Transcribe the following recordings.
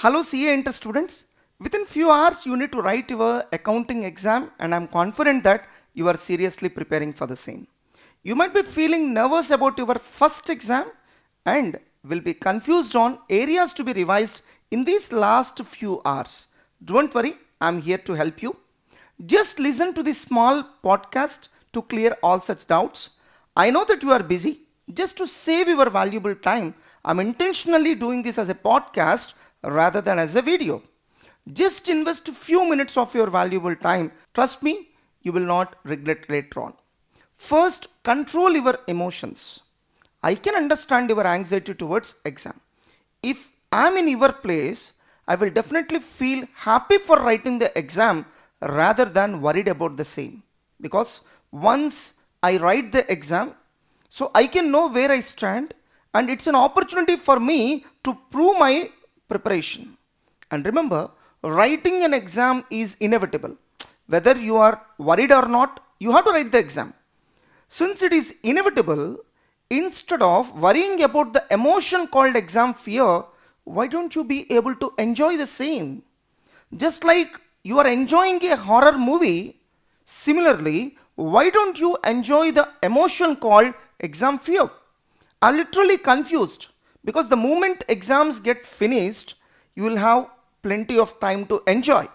Hello CA Inter students. Within few hours you need to write your accounting exam and I'm confident that you are seriously preparing for the same. You might be feeling nervous about your first exam and will be confused on areas to be revised in these last few hours. Don't worry, I'm here to help you. Just listen to this small podcast to clear all such doubts. I know that you are busy. Just to save your valuable time, I'm intentionally doing this as a podcast rather than as a video. Just invest a few minutes of your valuable time. Trust me, you will not regret later on. First, control your emotions. I can understand your anxiety towards exam. If I'm in your place, I will definitely feel happy for writing the exam rather than worried about the same. Because once I write the exam, so I can know where I stand and it's an opportunity for me to prove my preparation. And remember, writing an exam is inevitable. Whether you are worried or not, you have to write the exam. Since it is inevitable, instead of worrying about the emotion called exam fear, why don't you be able to enjoy the same? Just like you are enjoying a horror movie, similarly, why don't you enjoy the emotion called exam fear? I'm literally confused because the moment exams get finished, you will have plenty of time to enjoy.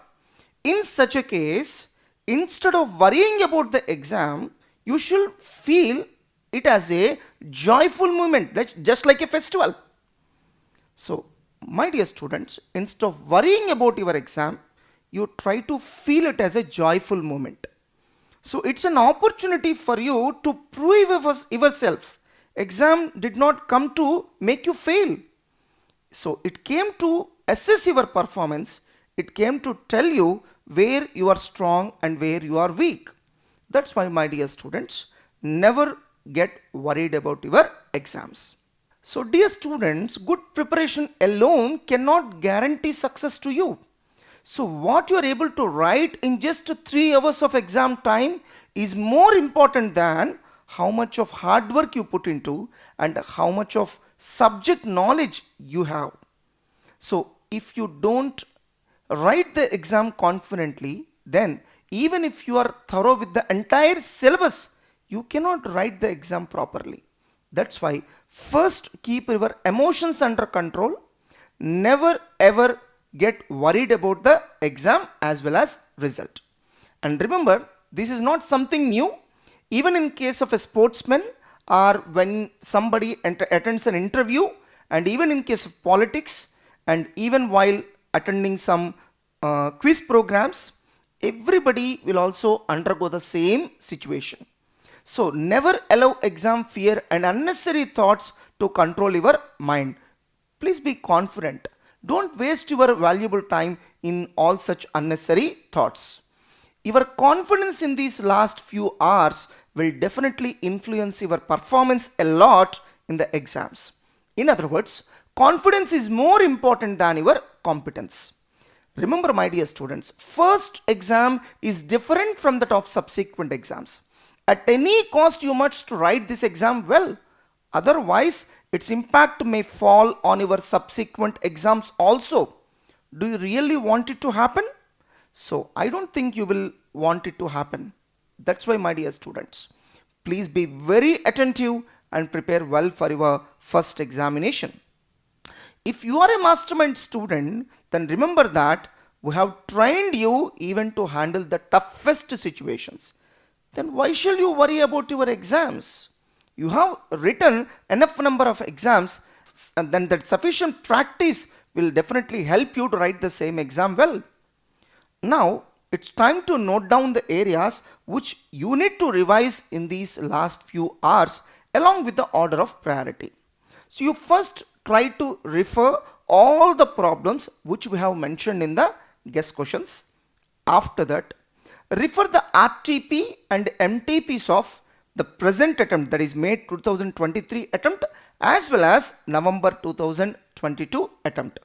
In such a case, instead of worrying about the exam, you should feel it as a joyful moment, just like a festival. So, my dear students, instead of worrying about your exam, you try to feel it as a joyful moment. So, it's an opportunity for you to prove yourself. Exam did not come to make you fail. So, it came to assess your performance. It came to tell you where you are strong and where you are weak. That's why, my dear students, never get worried about your exams. So, dear students, good preparation alone cannot guarantee success to you. So, what you are able to write in just 3 hours of exam time is more important than how much of hard work you put into and how much of subject knowledge you have. So, if you don't write the exam confidently, then even if you are thorough with the entire syllabus, you cannot write the exam properly. That's why first keep your emotions under control. Never ever get worried about the exam as well as result. And remember, this is not something new. Even in case of a sportsman or when somebody attends an interview, and even in case of politics, and even while attending some quiz programs, everybody will also undergo the same situation. So never allow exam fear and unnecessary thoughts to control your mind. Please be confident. Don't waste your valuable time in all such unnecessary thoughts. Your confidence in these last few hours will definitely influence your performance a lot in the exams. In other words, confidence is more important than your competence. Remember, my dear students, first exam is different from that of subsequent exams. At any cost, you must write this exam well. Otherwise, its impact may fall on your subsequent exams also. Do you really want it to happen? So, I don't think you will want it to happen. That's why, my dear students, please be very attentive and prepare well for your first examination. If you are a mastermind student, then remember that we have trained you even to handle the toughest situations. Then why shall you worry about your exams? You have written enough number of exams, and then that sufficient practice will definitely help you to write the same exam well. Now, it's time to note down the areas which you need to revise in these last few hours along with the order of priority. So, you first try to refer all the problems which we have mentioned in the guest questions. After that, refer the RTP and MTPs of the present attempt, that is May 2023 attempt as well as November 2022 attempt.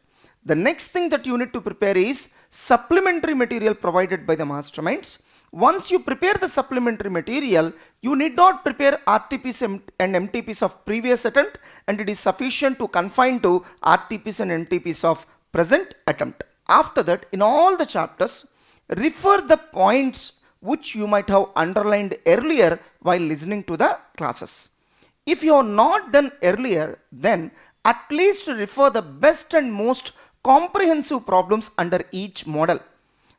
The next thing that you need to prepare is supplementary material provided by the masterminds. Once you prepare the supplementary material, you need not prepare RTPs and MTPs of previous attempt, and it is sufficient to confine to RTPs and MTPs of present attempt. After that, in all the chapters, refer the points which you might have underlined earlier while listening to the classes. If you have not done earlier, then at least refer the best and most comprehensive problems under each model.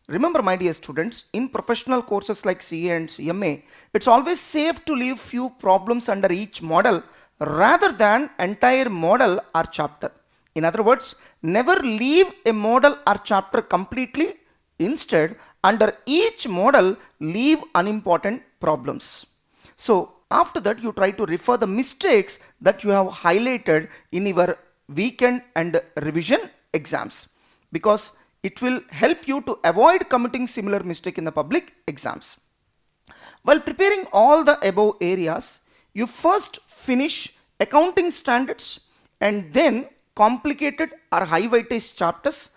Remember, my dear students, in professional courses like CA and CMA, it's always safe to leave few problems under each model rather than entire model or chapter. In other words, never leave a model or chapter completely. Instead, under each model, leave unimportant problems. So, after that, you try to refer the mistakes that you have highlighted in your weekend and revision exams, because it will help you to avoid committing similar mistake in the public exams. While preparing all the above areas, you first finish accounting standards and then complicated or high weightage chapters,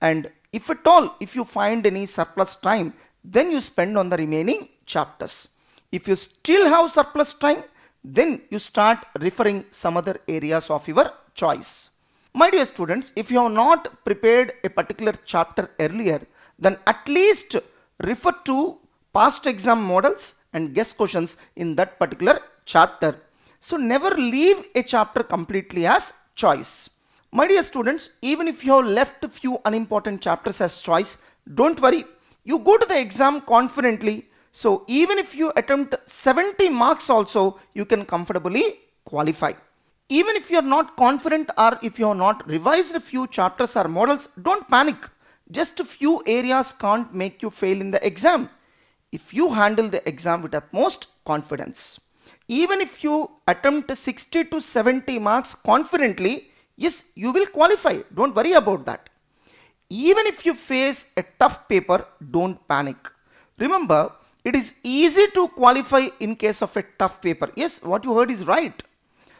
and if at all, if you find any surplus time, then you spend on the remaining chapters. If you still have surplus time, then you start referring some other areas of your choice. My dear students, if you have not prepared a particular chapter earlier, then at least refer to past exam models and guess questions in that particular chapter. So never leave a chapter completely as choice. My dear students, even if you have left a few unimportant chapters as choice, don't worry. You go to the exam confidently. So even if you attempt 70 marks also, you can comfortably qualify. Even if you are not confident or if you have not revised a few chapters or models, don't panic. Just a few areas can't make you fail in the exam if you handle the exam with utmost confidence. Even if you attempt 60 to 70 marks confidently, yes, you will qualify. Don't worry about that. Even if you face a tough paper, don't panic. Remember, it is easy to qualify in case of a tough paper. Yes, what you heard is right.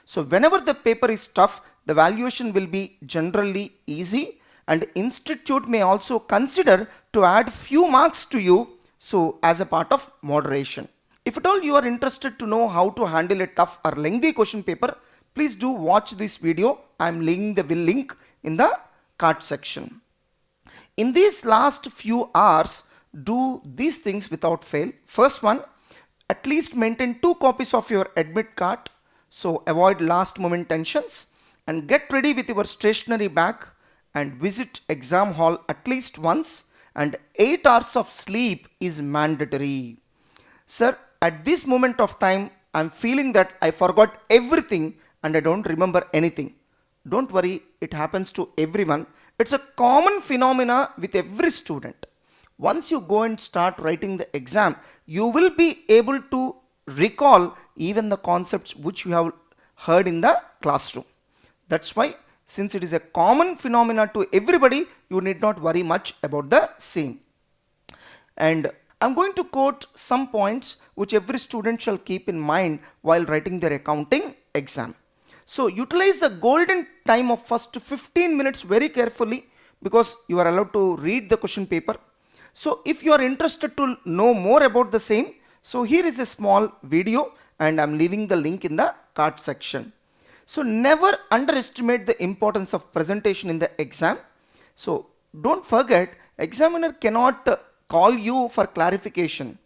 So whenever the paper is tough, the valuation will be generally easy, and institute may also consider to add few marks to you, so as a part of moderation. If at all you are interested to know how to handle a tough or lengthy question paper, please do watch this video. I am leaving the link in the card section. In these last few hours, do these things without fail. First one, at least maintain 2 copies of your admit card. So avoid last moment tensions, and get ready with your stationery bag and visit exam hall at least once, and 8 hours of sleep is mandatory. Sir, at this moment of time, I am feeling that I forgot everything and I don't remember anything. Don't worry, it happens to everyone. It's a common phenomena with every student. Once you go and start writing the exam, you will be able to recall even the concepts which you have heard in the classroom. That's why, since it is a common phenomena to everybody, you need not worry much about the same. And I'm going to quote some points which every student shall keep in mind while writing their accounting exam. So utilize the golden time of first 15 minutes very carefully, because you are allowed to read the question paper. So if you are interested to know more about the same, so here is a small video and I'm leaving the link in the card section. So never underestimate the importance of presentation in the exam. So don't forget, examiner cannot call you for clarification.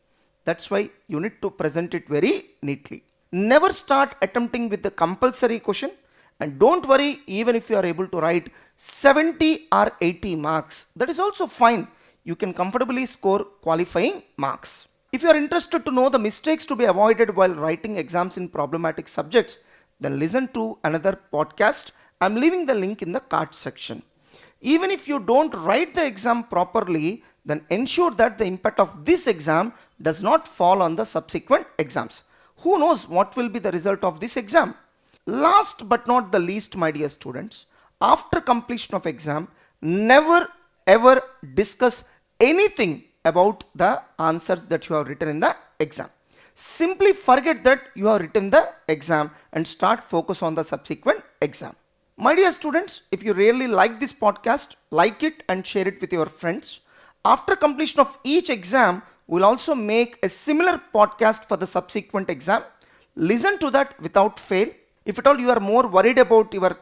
That's why you need to present it very neatly. Never start attempting with the compulsory question, and don't worry even if you are able to write 70 or 80 marks. That is also fine. You can comfortably score qualifying marks. If you are interested to know the mistakes to be avoided while writing exams in problematic subjects, then listen to another podcast. I'm leaving the link in the card section. Even if you don't write the exam properly, then ensure that the impact of this exam does not fall on the subsequent exams. Who knows what will be the result of this exam? Last but not the least, my dear students, after completion of exam, never ever discuss anything about the answers that you have written in the exam. Simply forget that you have written the exam and start focus on the subsequent exam. My dear students, if you really like this podcast, like it and share it with your friends. After completion of each exam, we'll also make a similar podcast for the subsequent exam. Listen to that without fail. If at all you are more worried about your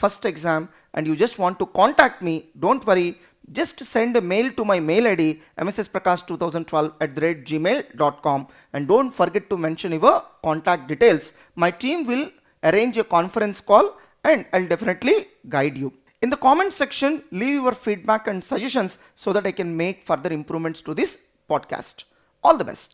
first exam and you just want to contact me, don't worry. Just send a mail to my mail ID mssprakash2012@gmail.com and don't forget to mention your contact details. My team will arrange a conference call and I'll definitely guide you. In the comment section, leave your feedback and suggestions so that I can make further improvements to this podcast. All the best.